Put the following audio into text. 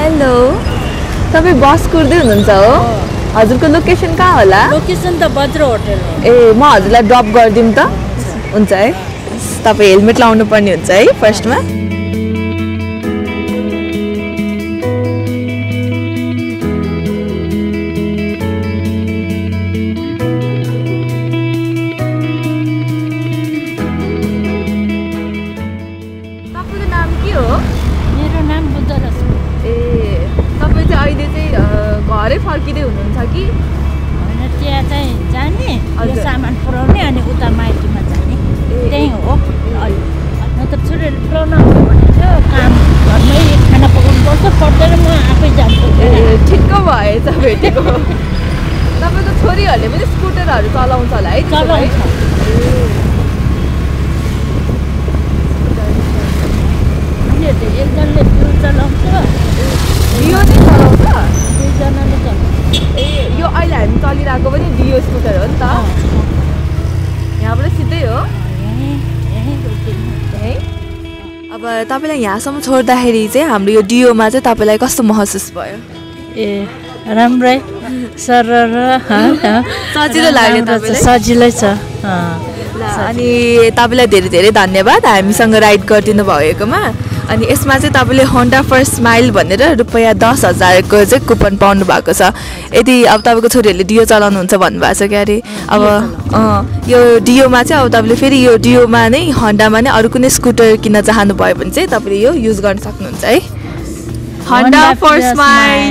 hello तपाईँ बस कुर्दै हुनुहुन्छ हो हजुरको लोकेसन कहाँ होला लोकेसन त बज्र होटल हो ए म हजुरलाई ड्रप गरिदिउँ त हुन्छ है तपाईँ हेलमेट लाउनु पर्ने हुन्छ है फर्स्टमा तपाईँको नाम के हो मेरो नाम बुद्धरस ए तपाईँ चाहिँ अहिले चाहिँ घरै फर्किँदै हुनुहुन्छ कि होइन त्यहाँ चाहिँ जाने यो सामान पुऱ्याउने अनि उता माइतीमा जाने त्यही हो न त छोरीहरू पुऱ्याउन आउनु भनेको थियो काम घरमै खाना पकाउनु पर्छ पर्दैन म आफै जान्छु ए ठिक्क भएछ भेटेको तपाईँको छोरीहरूले पनि स्कुटरहरू चलाउँछ होला है चलाउँछ एकजनाले फ्युल चलाउँछ डियो नै चलाउँछ दुईजनाले चलाउँछ ए यो अहिले हामी चलिरहेको पनि डियो स्कुटर हो नि त यहाँबाट सिधै हो है अब तपाईँलाई यहाँसम्म छोड्दाखेरि चाहिँ हाम्रो यो डियोमा चाहिँ तपाईँलाई कस्तो महसुस भयो ए राम्रै सरर सजिलो लाग्यो सजिलै छ अनि तपाईँलाई धेरै धेरै धन्यवाद हामीसँग राइड गरिदिनु भएकोमा अनि यसमा चाहिँ तपाईँले होन्डा फर्स्ट स्माइल भनेर रुपैयाँ 10,000को चाहिँ कुपन पाउनु भएको छ यदि अब तपाईँको छोरीहरूले डियो चलाउनुहुन्छ भन्नुभएको छ क्या अरे अब यो डियोमा चाहिँ अब तपाईँले फेरि यो डियोमा नै होन्डामा नै अरू कुनै स्कुटर किन्न चाहनु भयो भने चाहिँ तपाईँले यो युज गर्न सक्नुहुन्छ है होन्डा फर्स्ट स्माइल